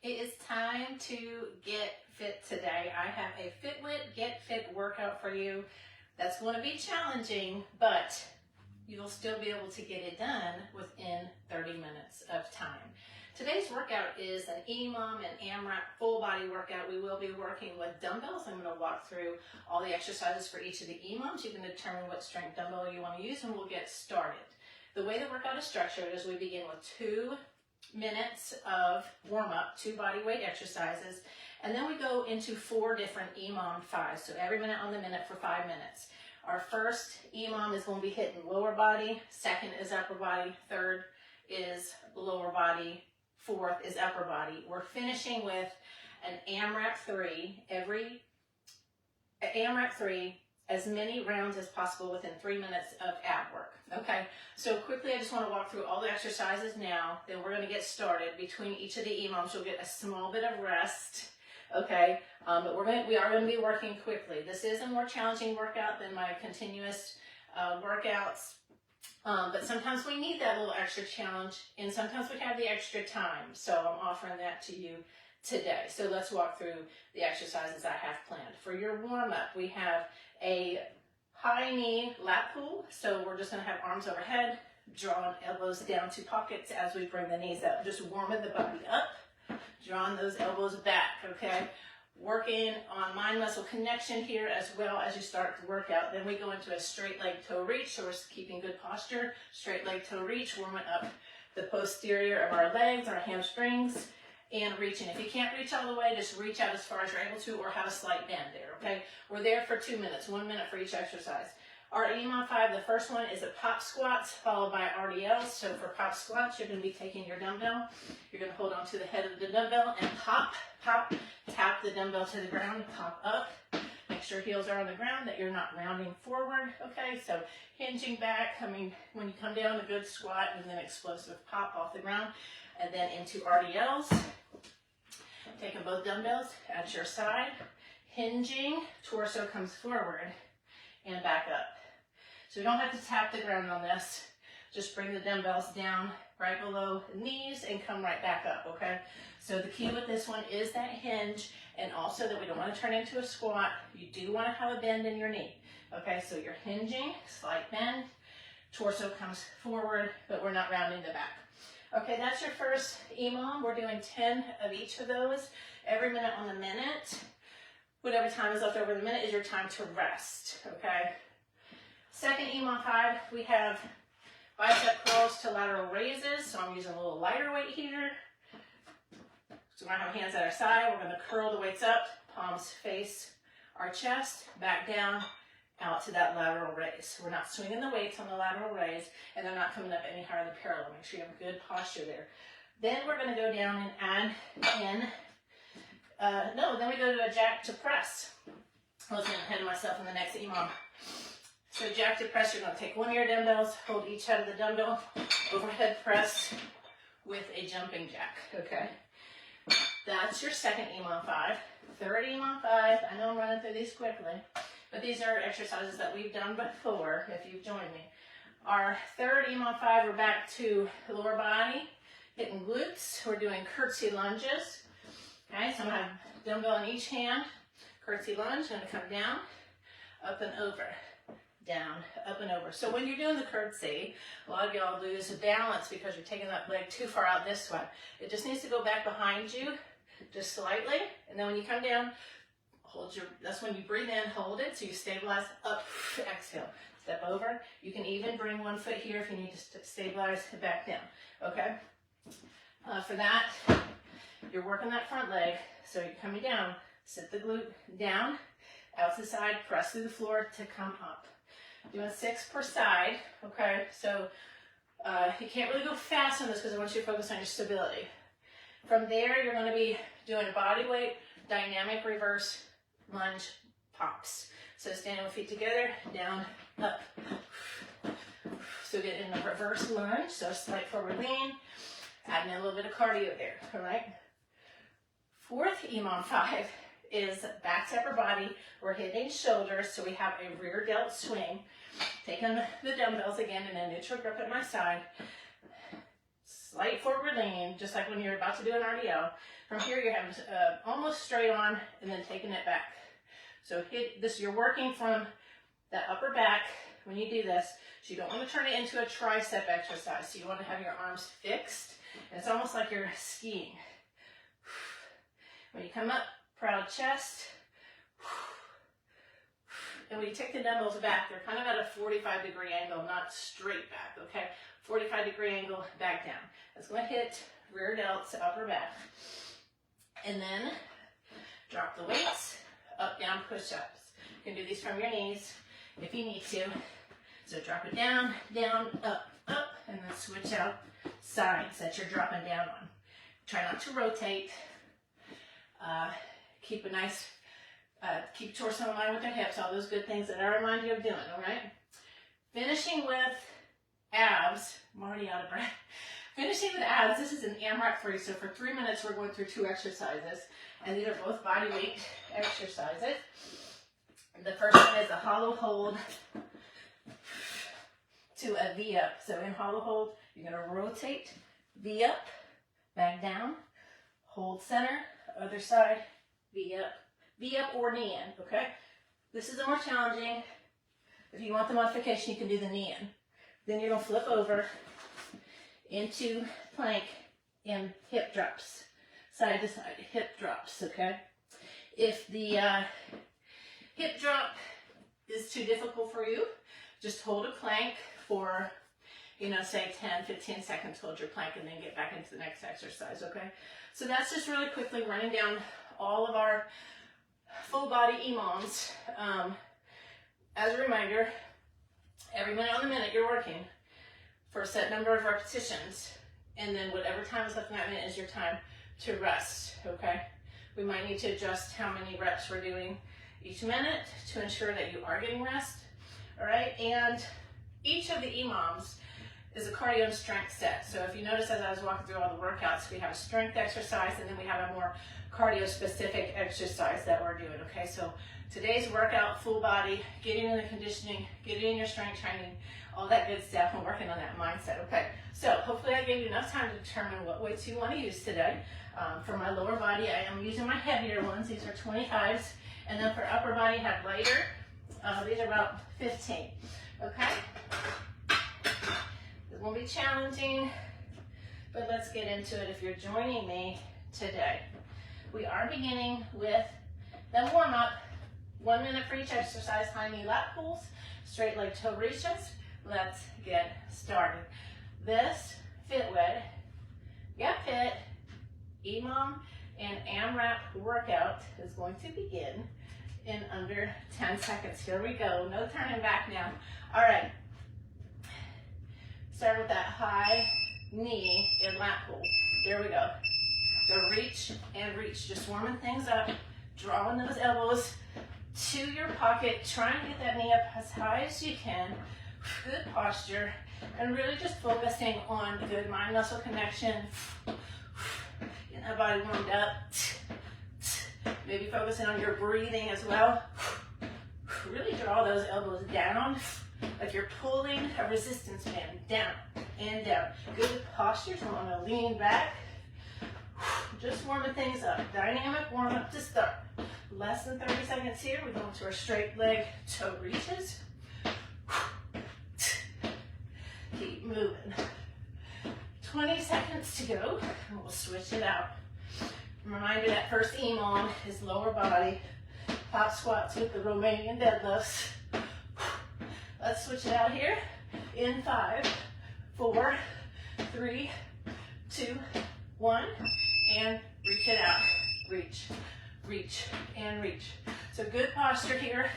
It is time to get fit today. I have a Fitwit Getfit workout for you that's going to be challenging, but you'll still be able to get it done within 30 minutes of time. Today's workout is an Emom and Amrap full body workout. We will be working with dumbbells. I'm going to walk through all the exercises for each of the Emoms. You can determine what strength dumbbell you want to use and we'll get started. The way the workout is structured is we begin with 2 minutes of warm-up, 2 body weight exercises, and then we go into 4 different Emom 5s, so every minute on the minute for 5 minutes. Our first Emom is going to be hitting lower body, second is upper body, third is lower body, fourth is upper body. We're finishing with an Amrap 3, Amrap 3, as many rounds as possible within 3 minutes of ab work. Okay, so quickly I just want to walk through all the exercises now, then we're going to get started. Between each of the Emoms you'll get a small bit of rest, okay, but we are going to be working quickly. This is a more challenging workout than my continuous workouts, but sometimes we need that little extra challenge and sometimes we have the extra time, so I'm offering that to you today. So let's walk through the exercises I have planned. For your warm-up, we have a high knee lat pull, so we're just going to have arms overhead, drawing elbows down to pockets as we bring the knees up, just warming the body up, drawing those elbows back, okay? Working on mind muscle connection here as well as you start the workout. Then we go into a straight leg toe reach, so we're keeping good posture, straight leg toe reach, warming up the posterior of our legs, our hamstrings, and reaching. If you can't reach all the way, just reach out as far as you're able to or have a slight bend there, okay? We're there for 2 minutes, 1 minute for each exercise. Our Emom 5, the first one is a pop squats followed by RDLs. So for pop squats, you're going to be taking your dumbbell. You're going to hold on to the head of the dumbbell and pop, pop, tap the dumbbell to the ground, pop up. Make sure heels are on the ground, that you're not rounding forward, okay? So hinging back, coming, when you come down, a good squat, and then explosive pop off the ground. And then into RDLs, taking both dumbbells at your side, hinging, torso comes forward and back up. So you don't have to tap the ground on this, just bring the dumbbells down right below the knees and come right back up, okay? So the key with this one is that hinge, and also that we don't want to turn into a squat. You do want to have a bend in your knee, okay? So you're hinging, slight bend, torso comes forward, but we're not rounding the back. Okay, that's your first Emom. We're doing 10 of each of those every minute on the minute. Whatever time is left over the minute is your time to rest, okay? Second Emom 5, we have bicep curls to lateral raises. So I'm using a little lighter weight here. So we're going to have hands at our side. We're going to curl the weights up, palms face our chest, back down, out to that lateral raise. We're not swinging the weights on the lateral raise, and they're not coming up any higher than parallel. Make sure you have good posture there. Then we're going to go down and add in, then we go to a jack to press. I was getting ahead of myself in the next Emom. So jack to press, you're going to take one of your dumbbells, hold each head of the dumbbell, overhead press with a jumping jack, okay? That's your second Emom 5. Third Emom 5, I know I'm running through these quickly, but these are exercises that we've done before, if you've joined me. Our third Emom 5, we're back to lower body, hitting glutes. We're doing curtsy lunges. Okay, so I'm going to have dumbbell in each hand, curtsy lunge. I'm going to come down, up and over, down, up and over. So when you're doing the curtsy, a lot of y'all lose balance because you're taking that leg too far out this way. It just needs to go back behind you, just slightly, and then when you come down, that's when you breathe in, hold it, so you stabilize, up, exhale, step over. You can even bring one foot here if you need to stabilize back down, okay? For that, you're working that front leg, so you're coming down, sit the glute down, out to the side, press through the floor to come up. Doing 6 per side, okay? So you can't really go fast on this because I want you to focus on your stability. From there, you're going to be doing body weight, dynamic reverse lunge pops. So standing with feet together, down, up. So get in the reverse lunge, so slight forward lean, adding a little bit of cardio there, all right? Fourth Emom 5 is back to upper body. We're hitting shoulders, so we have a rear delt swing. Taking the dumbbells again in a neutral grip at my side. Slight forward lean, just like when you're about to do an RDL. From here, you're having almost straight arm and then taking it back. So hit this, you're working from that upper back when you do this. So you don't want to turn it into a tricep exercise. So you want to have your arms fixed. And it's almost like you're skiing. When you come up, proud chest. And when you take the dumbbells back, they're kind of at a 45-degree angle, not straight back, okay? 45-degree angle, back down. That's going to hit rear delts, upper back. And then drop the weights, up, down, push-ups. You can do these from your knees if you need to. So drop it down, down, up, and then switch out sides that you're dropping down on. Try not to rotate. Keep a nice, keep torso in line with your hips, all those good things that I remind you of doing, all right? Finishing with abs. I'm already out of breath. Finishing with abs, this is an Amrap 3, so for 3 minutes we're going through 2 exercises, and these are both body weight exercises. The first one is a hollow hold to a V up. So in hollow hold, you're going to rotate, V up, back down, hold center, other side, V up or knee in, okay? This is the more challenging. If you want the modification, you can do the knee in. Then you're going to flip over into plank and hip drops, side to side, hip drops, okay? If the hip drop is too difficult for you, just hold a plank for, you know, say 10, 15 seconds, hold your plank, and then get back into the next exercise, okay? So that's just really quickly running down all of our full body Emoms. As a reminder, every minute on the minute you're working for a set number of repetitions, and then whatever time is left in that minute is your time to rest, okay? We might need to adjust how many reps we're doing each minute to ensure that you are getting rest, all right? And each of the Emoms is a cardio and strength set. So if you notice as I was walking through all the workouts, we have a strength exercise and then we have a more cardio specific exercise that we're doing, okay? So today's workout, full body, getting in the conditioning, getting in your strength training, all that good stuff, and working on that mindset, okay? So hopefully I gave you enough time to determine what weights you want to use today. For my lower body, I am using my heavier ones. These are 25s. And then for upper body, I have lighter. These are about 15, okay? This will be challenging, but let's get into it if you're joining me today. We are beginning with the warm-up. 1 minute for each exercise, high knee lat pulls, straight leg toe reaches. Let's get started. This Fitwit Getfit Emom and Amrap workout is going to begin in under 10 seconds. Here we go. No turning back now. All right. Start with that high knee and lat pull. Here we go. Go reach and reach. Just warming things up. Drawing those elbows to your pocket. Trying to get that knee up as high as you can. Good posture. And really just focusing on good mind-muscle connection. Getting that body warmed up. Maybe focusing on your breathing as well. Really draw those elbows down like you're pulling a resistance band down and down. Good posture, so I'm going to lean back. Just warming things up. Dynamic warm up to start. Less than 30 seconds here. We're going to our straight leg toe reaches. Keep moving. 20 seconds to go, and we'll switch it out. Reminder that first Emom is lower body, hop squats with the Romanian deadlifts. Let's switch it out here in 5, 4, 3, 2, 1, and reach it out. Reach, reach, and reach. So good posture here.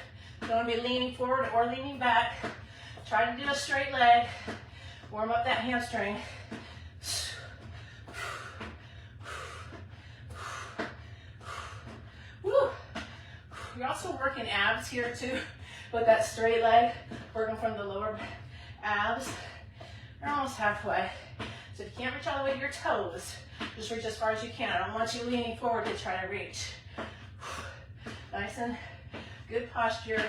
Don't be leaning forward or leaning back. Try to do a straight leg. Warm up that hamstring. Woo. You're also working abs here too with that straight leg, working from the lower abs. You're almost halfway. So if you can't reach all the way to your toes, just reach as far as you can. I don't want you leaning forward to try to reach. Nice and good posture.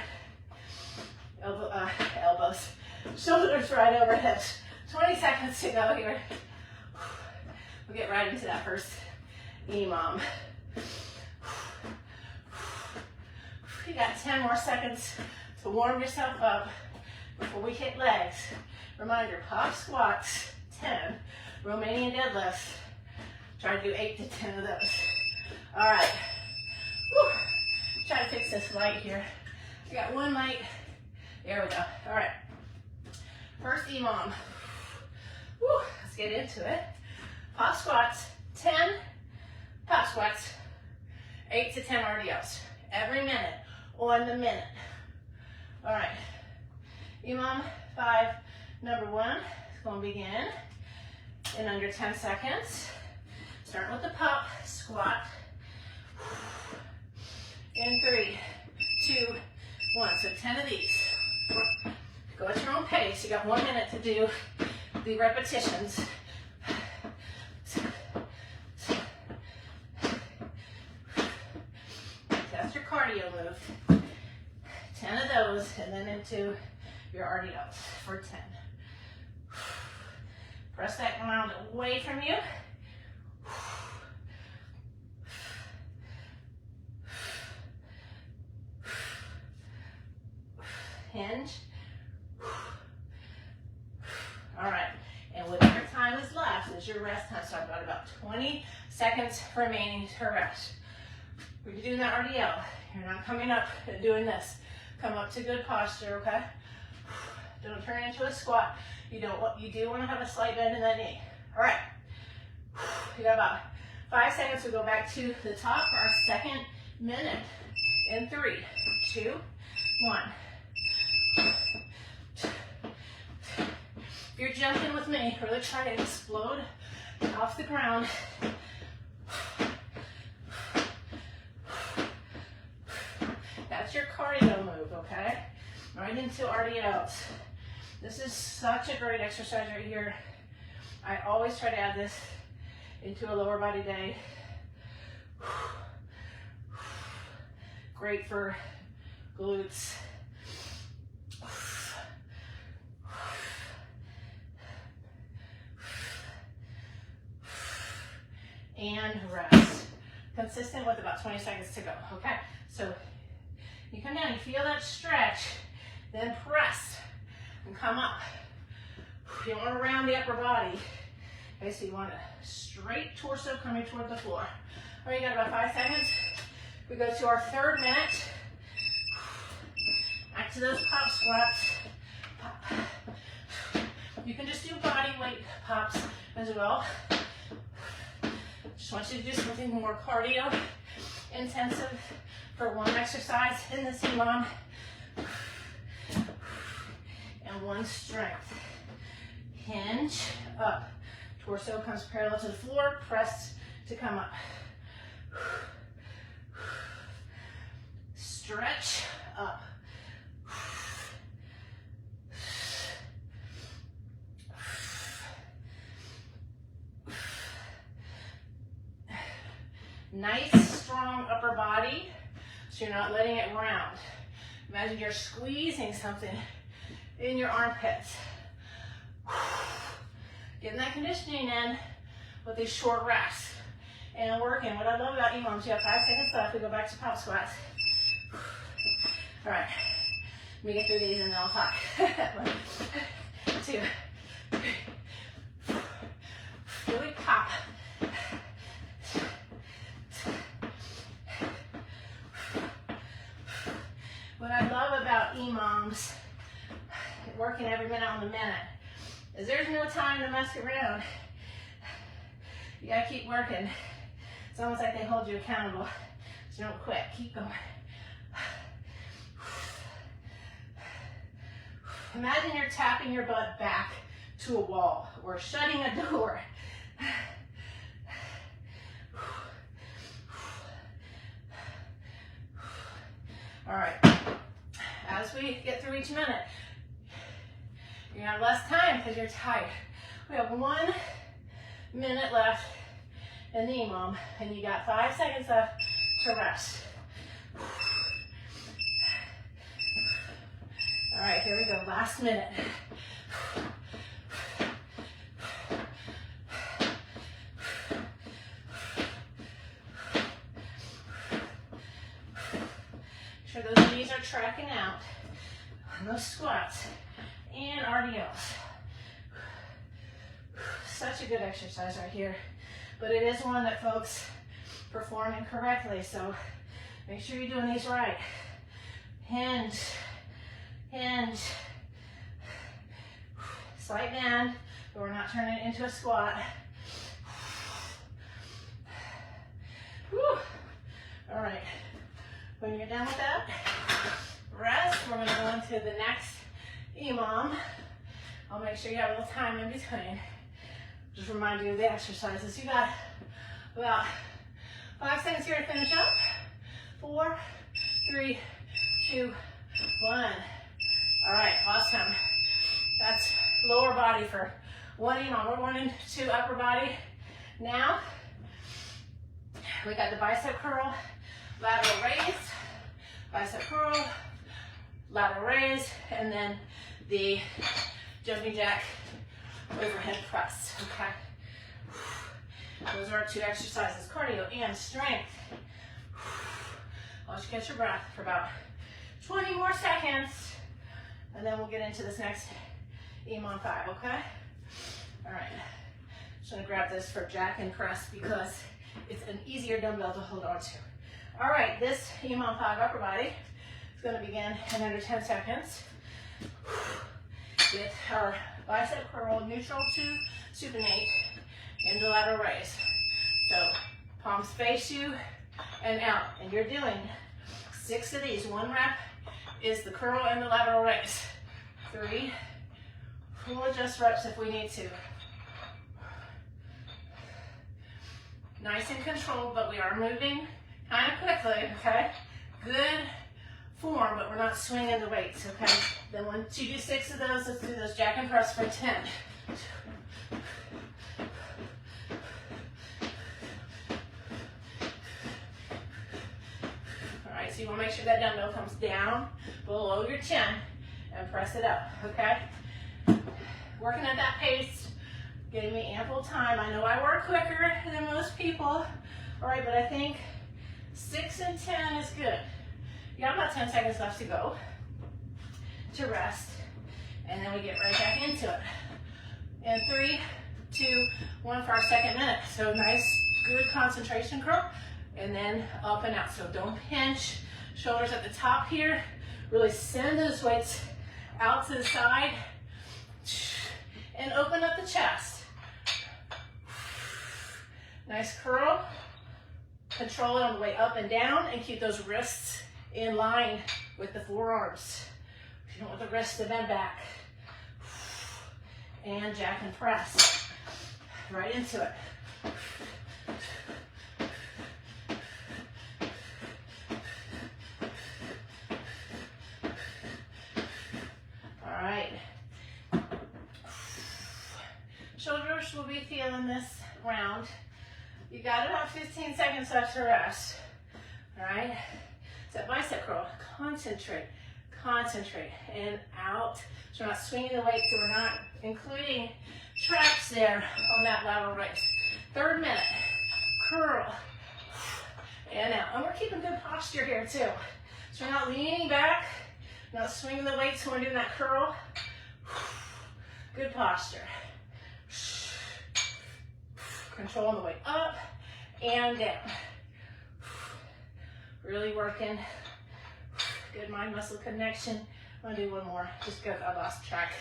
Elbows, shoulders right over hips. 20 seconds to go here. We'll get right into that first Emom. You got 10 more seconds to warm yourself up before we hit legs. Reminder, pop squats, 10. Romanian deadlifts. Try to do 8 to 10 of those. All right. Woo. Try to fix this light here. I got one light. There we go. All right. First Emom. Woo. Let's get into it. Pop squats, 10. Pop squats, 8 to 10 RDLs. Every minute, on the minute. All right. Emom 5, number 1. It's going to begin in under 10 seconds. Start with the pop squat. In 3, 2, 1. So 10 of these. Go at your own pace. You got 1 minute to do the repetitions. That's your cardio move. 10 of those, and then into your RDLs for 10. Press that ground away from you. Hinge. All right, and whatever time is left is your rest time. So I've got about 20 seconds remaining to rest. When you're doing that RDL, you're not coming up and doing this. Come up to good posture, okay? Don't turn into a squat. You do want to have a slight bend in that knee. All right. You got about 5 seconds to go back to the top for our second minute. In 3, 2, 1. If you're jumping with me, really try to explode off the ground. That's your cardio move, okay? Right into RDLs. This is such a great exercise right here. I always try to add this into a lower body day. Great for glutes. And rest. Consistent with about 20 seconds to go, okay? So you come down, you feel that stretch, then press and come up. You don't want to round the upper body. Okay, so you want a straight torso coming toward the floor. All right, you got about 5 seconds. We go to our third minute. Back to those pop squats. Pop. You can just do body weight pops as well. Just want you to do something more cardio intensive for one exercise in this Emom. And one strength. Hinge up. Torso comes parallel to the floor. Press to come up. Stretch up. Nice, strong upper body, so you're not letting it round. Imagine you're squeezing something in your armpits. Getting that conditioning in with these short rests. And working. What I love about Emom is you have 5 seconds left. We go back to pop squats. All right. Let me get through these and then I'll talk. 1, 2, 3. Really pop. What I love about Emoms, working every minute on the minute, is there's no time to mess around. You gotta keep working. It's almost like they hold you accountable. So don't quit, keep going. Imagine you're tapping your butt back to a wall or shutting a door. All right, as we get through each minute, you're gonna have less time because you're tired. We have 1 minute left in the Emom, and you got 5 seconds left to rest. All right, here we go, last minute. knees are tracking out on those squats and RDLs. Such a good exercise right here, but it is one that folks perform incorrectly, so make sure you're doing these right. Hinge, hinge, slight bend, but we're not turning it into a squat. Whew. All right, when you're done with that, rest. We're gonna go into the next Emom. I'll make sure you have a little time in between. Just remind you of the exercises. You got about 5 seconds here to finish up. 4, 3, 2, 1. All right, awesome. That's lower body for one Emom. We're going into upper body now. We got the bicep curl, lateral raise, bicep curl, lateral raise, and then the jumping jack overhead press, okay? Those are our 2 exercises, cardio and strength. I'll just catch your breath for about 20 more seconds, and then we'll get into this next Emom 5, okay? All right, just gonna grab this for jack and press because it's an easier dumbbell to hold on to. All right, this Emom 5 upper body is gonna begin in under 10 seconds with our bicep curl, neutral to supinate, and the lateral raise. So palms face you and out, and you're doing 6 of these. 1 rep is the curl and the lateral raise. 3, we'll adjust reps if we need to. Nice and controlled, but we are moving kind of quickly, okay? Good form, but we're not swinging the weights, okay? Then once you do 6 of those, let's do those jack and press for 10. All right, so you want to make sure that dumbbell comes down below your chin and press it up, okay? Working at that pace, giving me ample time. I know I work quicker than most people, all right, but I think 6 and 10 is good. You got about 10 seconds left to go to rest, and then we get right back into it. And 3, 2, 1 for our second minute. So nice, good concentration curl, and then up and out. So don't pinch, shoulders at the top here. Really send those weights out to the side, and open up the chest. Nice curl. Control it on the way up and down, and keep those wrists in line with the forearms. You don't want the wrists to bend back. And jack and press. Right into it. All right. Shoulders will be feeling this round. You got about 15 seconds left to rest. All right. It's that bicep curl. Concentrate, concentrate, and out. So we're not swinging the weight, so we're not including traps there on that lateral raise. 3rd minute. Curl, and out. And we're keeping good posture here too. So we're not leaning back, not swinging the weight, so we're doing that curl. Good posture. Control on the way up and down. Really working. Good mind-muscle connection. I'm gonna do one more, just because I lost track.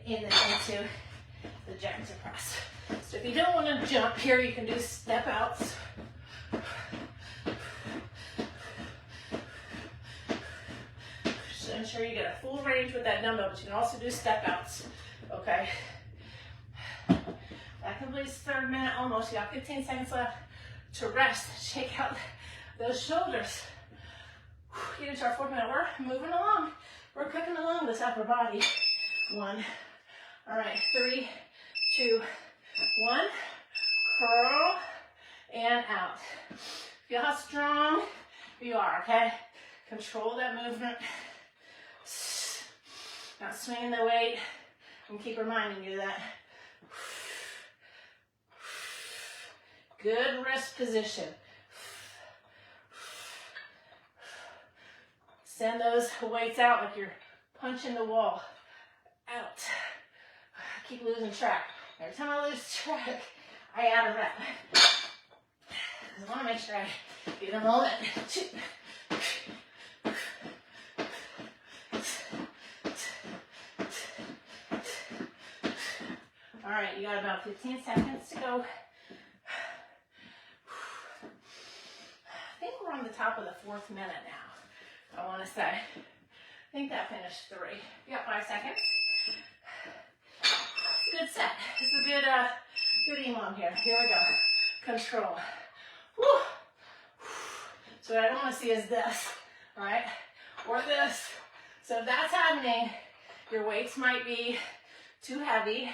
And then into the jack to press. So if you don't want to jump here, you can do step outs. Just ensure you get a full range with that dumbbell, but you can also do step outs, okay? That completes 3rd minute almost. You got 15 seconds left to rest. Shake out those shoulders. Get into our 4th minute. We're moving along. We're cooking along this upper body. 1. All right, 3, 2, 1. Curl and out. Feel how strong you are, okay? Control that movement. Not swinging the weight. And keep reminding you that. Good wrist position. Send those weights out like you're punching the wall. Out. I keep losing track. Every time I lose track, I add a rep. I want to make sure I get a moment. 2. All right, you got about 15 seconds to go. I think we're on the top of the 4th minute now, I want to say. I think that finished 3. You got 5 seconds. Good set. It's a good Emom here. Here we go. Control. Woo. So what I don't want to see is this, all right? Or this. So if that's happening, your weights might be too heavy.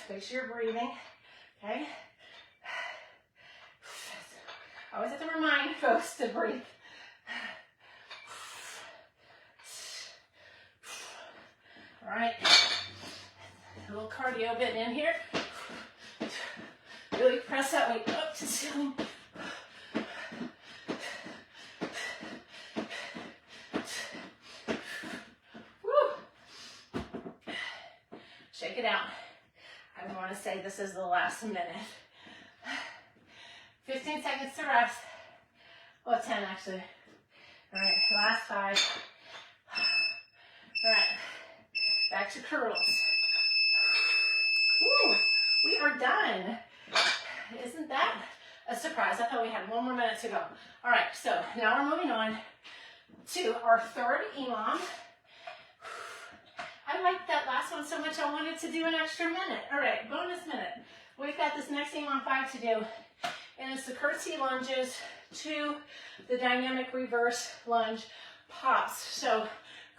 Make sure you're breathing, okay? I always have to remind folks to breathe. All right, a little cardio bit in here. Really press that weight up to the ceiling. Woo. Shake it out. I want to say this is the last minute. 15 seconds to rest. Well, 10 actually. All right, last 5. All right, back to curls. Woo, we are done. Isn't that a surprise? I thought we had 1 more minute to go. All right, so now we're moving on to our 3rd Emom. I liked that last one so much I wanted to do an extra minute. All right, bonus minute. We've got this next Emom 5 to do, and it's the curtsy lunges to the dynamic reverse lunge pops. So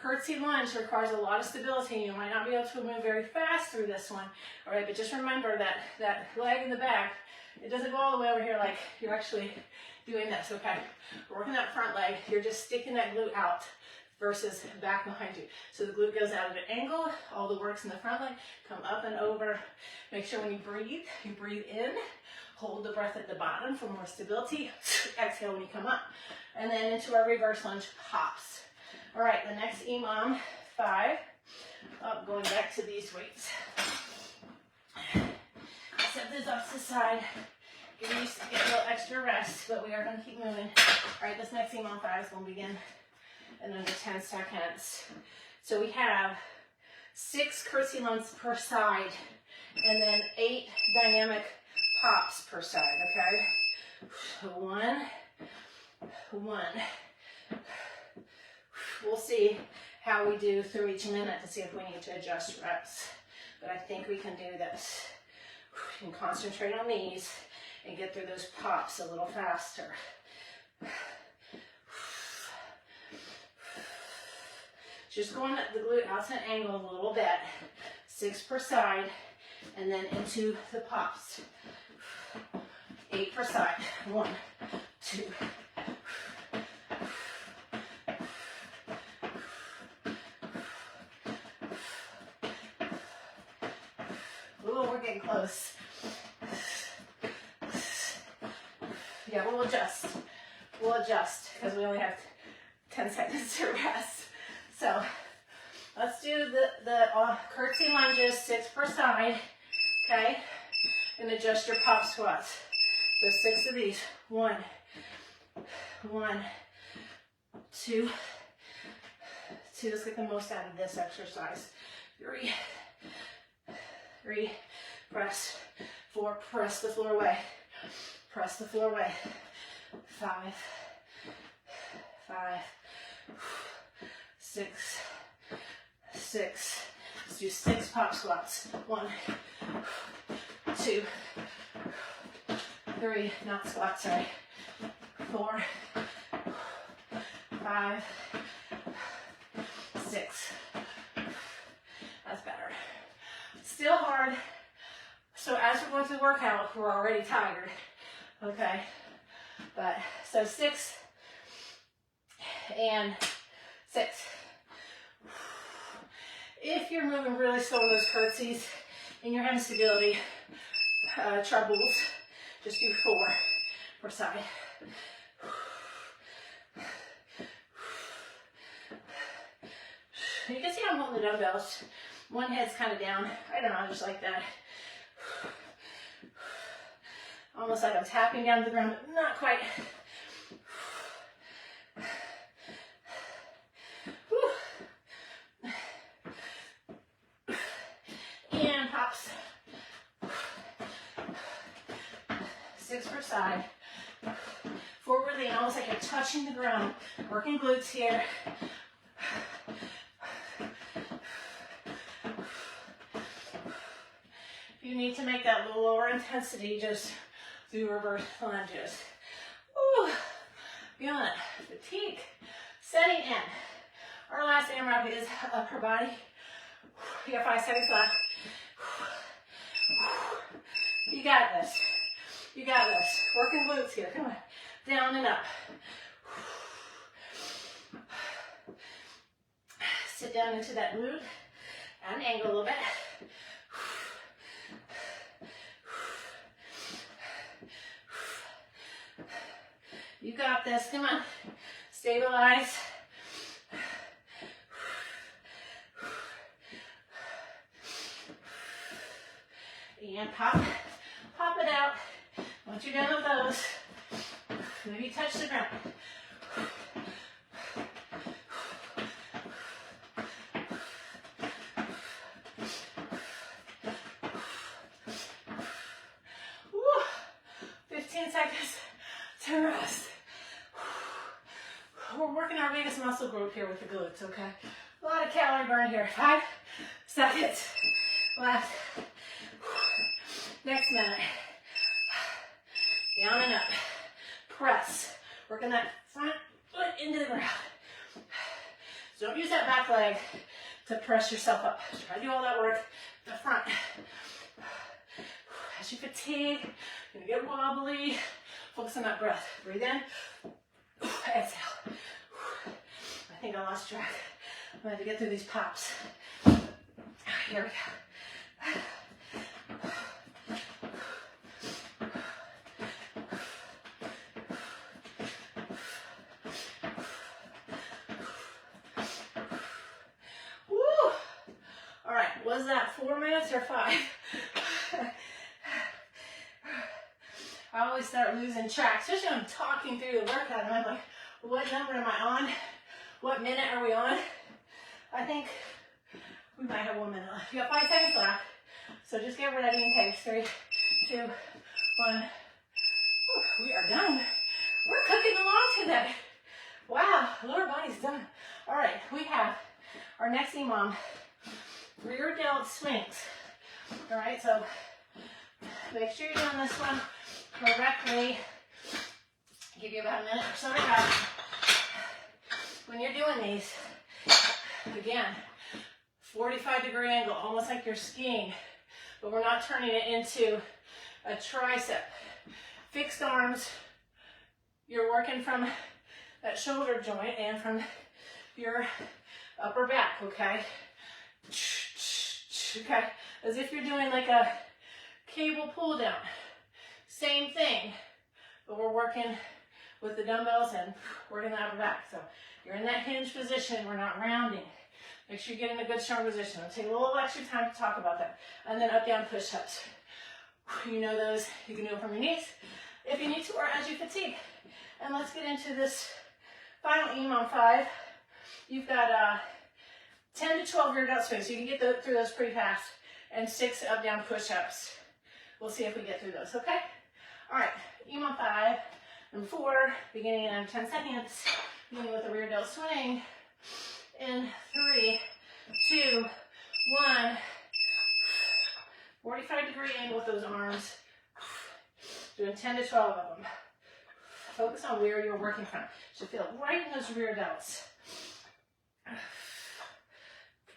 curtsy lunge requires a lot of stability. You might not be able to move very fast through this one. All right, but just remember that leg in the back, it doesn't go all the way over here like you're actually doing this, okay? We're working that front leg. You're just sticking that glute out versus back behind you. So the glute goes out at an angle, all the work's in the front leg, come up and over. Make sure when you breathe in, hold the breath at the bottom for more stability. Exhale when you come up. And then into our reverse lunge hops. All right, the next Emom 5, going back to these weights. Set this off to the side. Get used to get a little extra rest, but we are going to keep moving. All right, this next Emom 5 is going to begin in under 10 seconds. So we have 6 curtsy lunges per side, and then 8 dynamic pops per side, okay? 1, 1. We'll see how we do through each minute to see if we need to adjust reps. But I think we can do this. You can concentrate on these and get through those pops a little faster. Just going at the glute out to an angle a little bit. 6 per side, and then into the pops. 8 per side. 1, 2. Ooh, we're getting close. Yeah, we'll adjust. We'll adjust because we only have 10 seconds to rest. So let's do the curtsy lunges, 6 per side, okay? And adjust your pop squats. So 6 of these. 1, 1, 2, 2. Let's get the most out of this exercise. 3, 3, press. 4, press the floor away. Press the floor away. 5, 5, 6, 6. Let's do 6 pop squats. 1, 2, 3, not squats, sorry. 4, 5, 6. That's better. Still hard. So as we're going through the workout, we're already tired. Okay. But so 6 and 6. If you're moving really slow in those curtsies and you're having stability troubles, just do 4. per side. You can see I'm holding the dumbbells. One head's kind of down. I don't know, just like that. Almost like I'm tapping down to the ground, but not quite. And pops. 6 per side. Forward lean, almost like you're touching the ground. Working glutes here. If you need to make that a little lower intensity, just do reverse lunges. Ooh, feeling it. Fatigue setting in. Our last Amrap is upper body. You got 5 seconds left. You got this. You got this. Working glutes here. Come on. Down and up. Sit down into that glute and angle a little bit. You got this. Come on. Stabilize. And pop it out. Once you're done with those, maybe touch the ground. Woo. 15 seconds to rest. We're working our biggest muscle group here with the glutes, okay? A lot of calorie burn here. 5 seconds left. Next minute. Down and up. Press. Working that front foot into the ground. So don't use that back leg to press yourself up. Try to do all that work the front. As you fatigue, you're gonna get wobbly. Focus on that breath. Breathe in. Exhale. I think I lost track. I'm gonna have to get through these pops. Here we go. Was that 4 minutes or 5? I always start losing track, especially when I'm talking through the workout and I'm like, what number am I on? What minute are we on? I think we might have 1 minute left. You got 5 seconds left. So just get ready in case. 3, 2, 1. Whew, we are done. We're cooking along today. Wow, lower body's done. All right, we have our next Emom. Rear delt swings. All right, so make sure you're doing this one correctly. Give you about a minute or so to go. When you're doing these, again, 45-degree angle, almost like you're skiing, but we're not turning it into a tricep. Fixed arms, you're working from that shoulder joint and from your upper back, okay? Okay, as if you're doing like a cable pull down. Same thing, but we're working with the dumbbells and working the upper back. So you're in that hinge position, we're not rounding. Make sure you get in a good strong position. It'll take a little extra time to talk about that. And then up down push-ups. You know those, you can do it from your knees if you need to or as you fatigue. And let's get into this final Emom 5. You've got 10 to 12 rear delt swings, so you can get through those pretty fast, and 6 up down push-ups. We'll see if we get through those, okay? All right, Emom 5 and 4, beginning in 10 seconds, beginning with the rear delt swing. In 3, 2, 1. 45-degree angle with those arms. Doing 10 to 12 of them. Focus on where you're working from. Should feel right in those rear delts.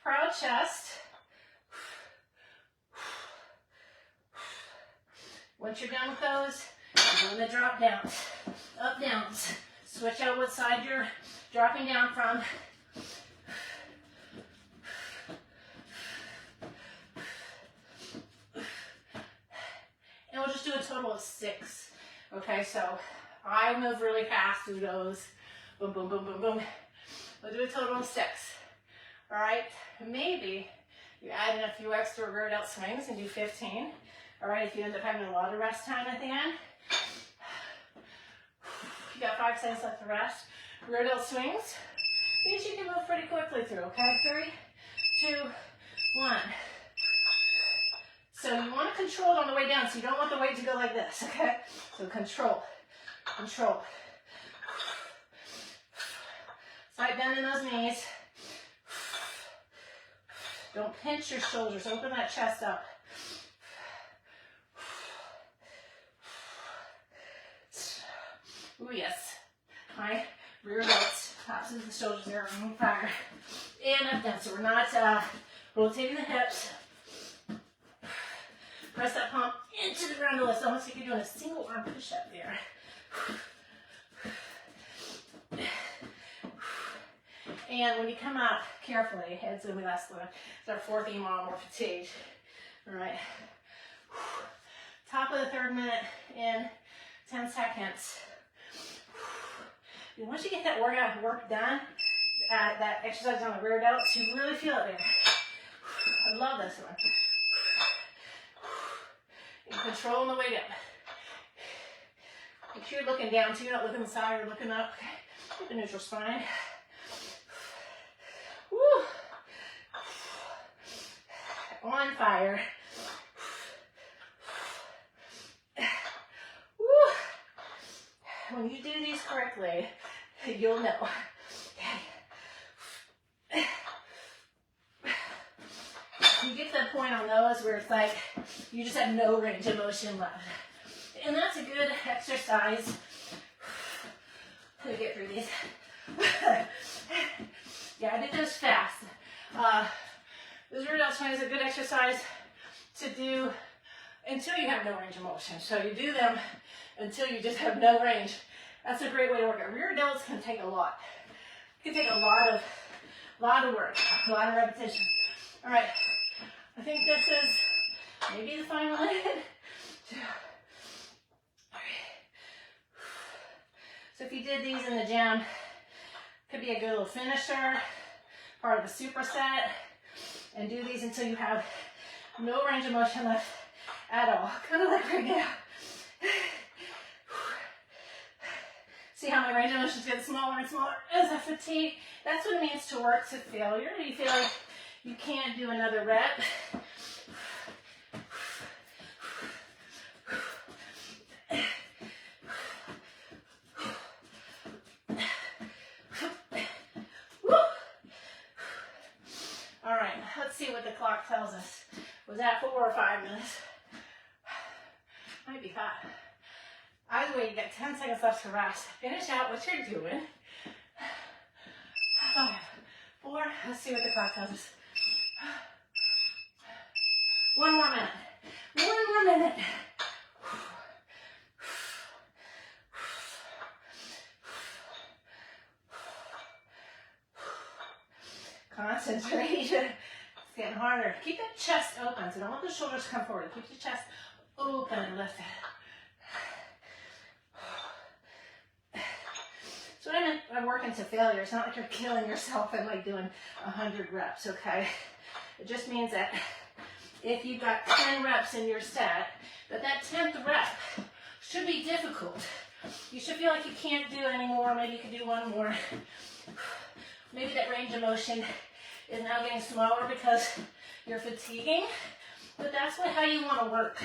Proud chest. Once you're done with those, you're doing the drop downs, up downs. Switch out what side you're dropping down from. And we'll just do a total of 6 Okay, so I move really fast through those. Boom, boom, boom, boom, boom. We'll do a total of 6. All right, maybe you add in a few extra rear delt swings and do 15. All right, if you end up having a lot of rest time at the end, you got 5 seconds left to rest. Rear delt swings, these you can move pretty quickly through, okay? 3, 2, 1. So you want to control it on the way down, so you don't want the weight to go like this, okay? So control, control. Slight bend in those knees. Don't pinch your shoulders, open that chest up. Ooh, yes. My rear delts, tops of the shoulders there, on fire. And up down, so we're not rotating the hips. Press that palm into the ground to lift, almost like you're doing a single arm push-up there. And when you come up, carefully, head's gonna be last one. It's our 4th Emom, or fatigue. All right. Top of the 3rd minute in 10 seconds. And once you get that work done, that exercise on the rear delts, you really feel it there. I love this one. And controlling the weight up. Make sure you're looking down too, you're not looking side or looking up. Keep a neutral spine. Woo. On fire. Woo. When you do these correctly, you'll know. You get to the point on those where it's like you just have no range of motion left. And that's a good exercise to get through these. Yeah, I did those fast. Those rear delt swings is a good exercise to do until you have no range of motion. So you do them until you just have no range. That's a great way to work it. Rear delts can take a lot. It can take a lot of work, a lot of repetition. All right, I think this is maybe the final one. So if you did these in the gym, could be a good little finisher, part of a superset, and do these until you have no range of motion left at all. Kind of like right now. See how my range of motion is getting smaller and smaller as I fatigue? That's what it means to work to failure. You feel like you can't do another rep. All right, let's see what the clock tells us. Was that 4 or 5 minutes? Might be 5. Either way, you got 10 seconds left to rest. Finish out what you're doing. 5, 4, let's see what the clock tells us. 1 more minute. 1 more minute. Concentration. It's getting harder. Keep that chest open, so don't let the shoulders come forward. Keep the chest open and lifted. So what I meant by working to failure, it's not like you're killing yourself and like doing 100 reps, okay? It just means that if you've got 10 reps in your set, that 10th rep should be difficult. You should feel like you can't do any more. Maybe you can do 1 more. Maybe that range of motion is now getting smaller because you're fatiguing, but that's how you want to work.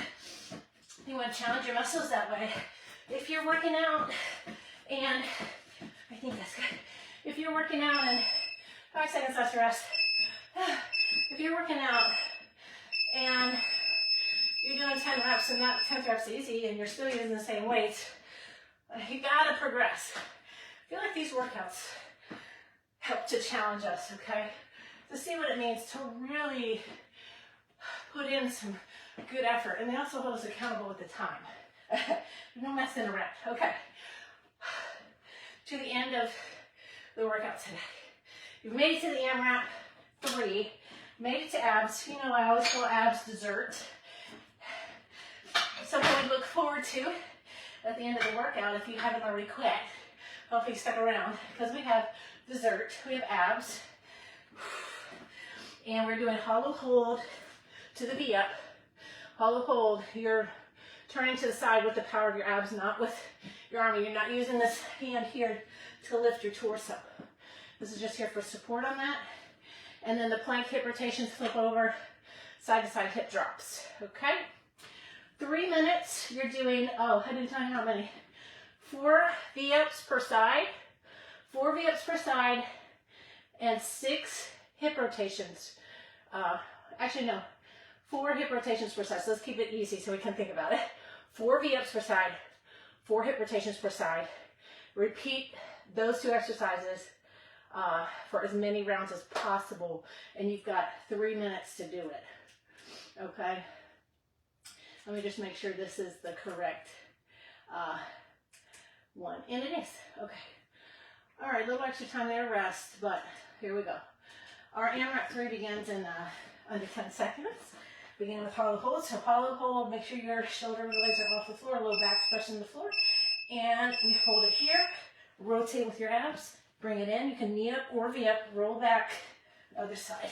You want to challenge your muscles that way. If you're working out and, I think that's good. If you're working out and 5 seconds left to rest. If you're working out and you're doing 10 reps and that 10th rep's easy and you're still using the same weights, you gotta progress. I feel like these workouts help to challenge us, okay? To see what it means to really put in some good effort. And they also hold us accountable with the time. No messing around, okay? To the end of the workout today. You've made it to the Amrap 3. Made it to abs. You know, I always call abs dessert. Something we look forward to at the end of the workout, if you haven't already quit, hopefully you stuck around, because we have dessert, we have abs, and we're doing hollow hold to the V up. Hollow hold, you're turning to the side with the power of your abs, not with your arm. You're not using this hand here to lift your torso. This is just here for support on that. And then the plank hip rotations, flip over, side to side hip drops, okay? 3 minutes, you're doing, oh, I didn't tell you how many. 4 V-ups per side, 4 V-ups per side, and 6 hip rotations. Actually, no, 4 hip rotations per side. So let's keep it easy so we can think about it. 4 V-ups per side, 4 hip rotations per side. Repeat those 2 exercises for as many rounds as possible, and you've got 3 minutes to do it. Okay? Let me just make sure this is the correct one. And it is. Okay. All right, a little extra time there, rest, but here we go. Our Amrap 3 begins in under 10 seconds. Beginning with hollow hold. So hollow hold, make sure your shoulder blades are off the floor, low back pressing the floor. And we hold it here. Rotate with your abs. Bring it in. You can knee up or V up. Roll back. Other side.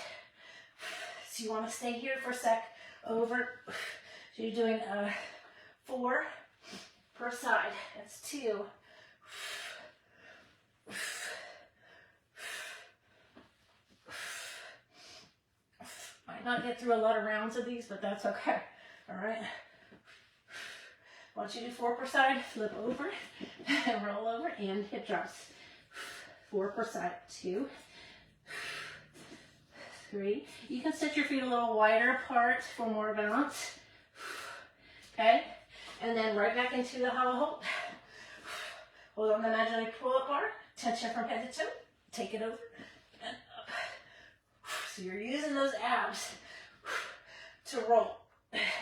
So you want to stay here for a sec. Over. So you're doing 4 per side. That's 2. Might not get through a lot of rounds of these, but that's okay. All right. Once you do 4 per side, flip over, roll over, and hip drops. 4 per side. 2, 3. You can set your feet a little wider apart for more balance. Okay. And then right back into the hollow hold. Hold on the imaginary pull-up bar. Tension from head to toe. Take it over and up. So you're using those abs to roll.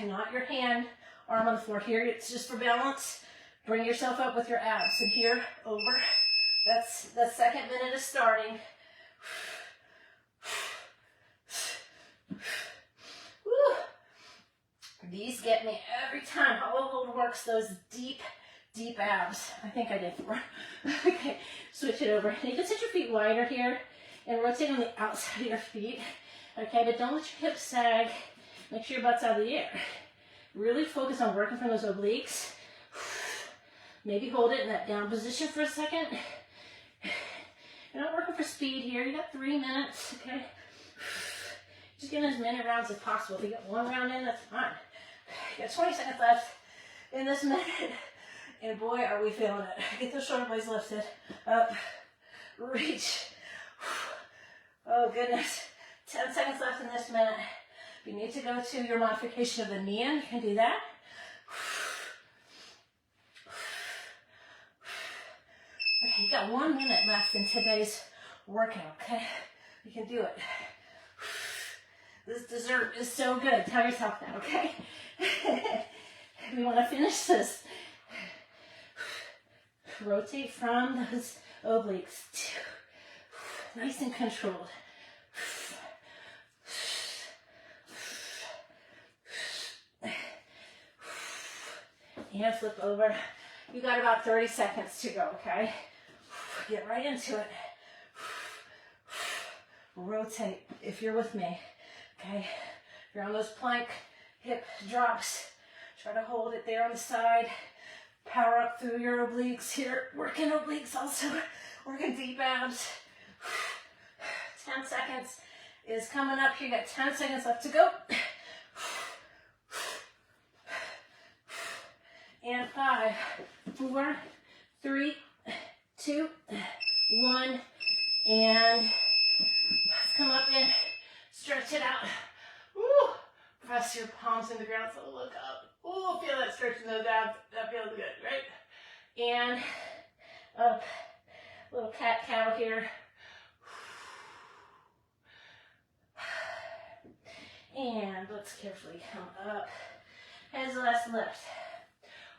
Not your hand, arm on the floor. Here, it's just for balance. Bring yourself up with your abs. And here, over. That's the second minute is starting. Woo. These get me every time. Hollow hold works those deep, deep abs. I think I did 4. Okay, switch it over. You can set your feet wider here and rotate on the outside of your feet. Okay, but don't let your hips sag. Make sure your butt's out of the air. Really focus on working from those obliques. Maybe hold it in that down position for a second. You're not working for speed here. You got 3 minutes, okay? Just get as many rounds as possible. If you get 1 round in, that's fine. You got 20 seconds left in this minute. And boy, are we feeling it. Get those shoulder blades lifted. Up. Reach. Oh, goodness. 10 seconds left in this minute. If you need to go to your modification of the knee in, you can do that. Okay, you got 1 minute left in today's workout, okay? You can do it. This dessert is so good. Tell yourself that, okay? We want to finish this. Rotate from those obliques. Nice and controlled. And flip over. You got about 30 seconds to go, okay? Get right into it. Rotate if you're with me, okay? If you're on those plank hip drops, try to hold it there on the side. Power up through your obliques here. Working obliques also. Working deep abs. 10 seconds is coming up. You got 10 seconds left to go. And 5, 4, 3, 2, 1. And come up and stretch it out. Woo! Press your palms in the ground so look up. Ooh, feel that stretching those abs. That feels good, right? And up. Little cat-cow here. And let's carefully come up. As the last lift.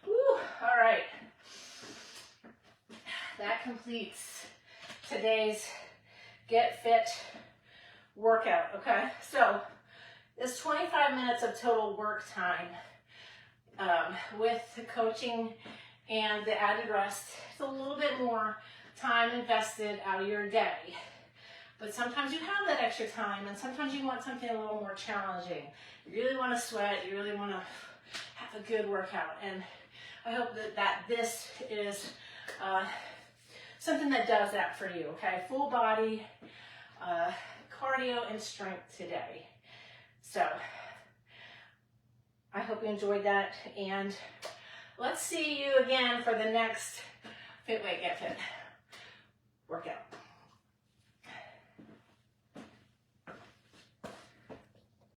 Woo, all right. That completes today's Get Fit workout, okay? So, it's 25 minutes of total work time with the coaching and the added rest is a little bit more time invested out of your day. But sometimes you have that extra time, and sometimes you want something a little more challenging. You really want to sweat, you really want to have a good workout, and I hope that this is something that does that for you, okay? Full body cardio and strength today. So I hope you enjoyed that, and let's see you again for the next Fitwit Getfit workout.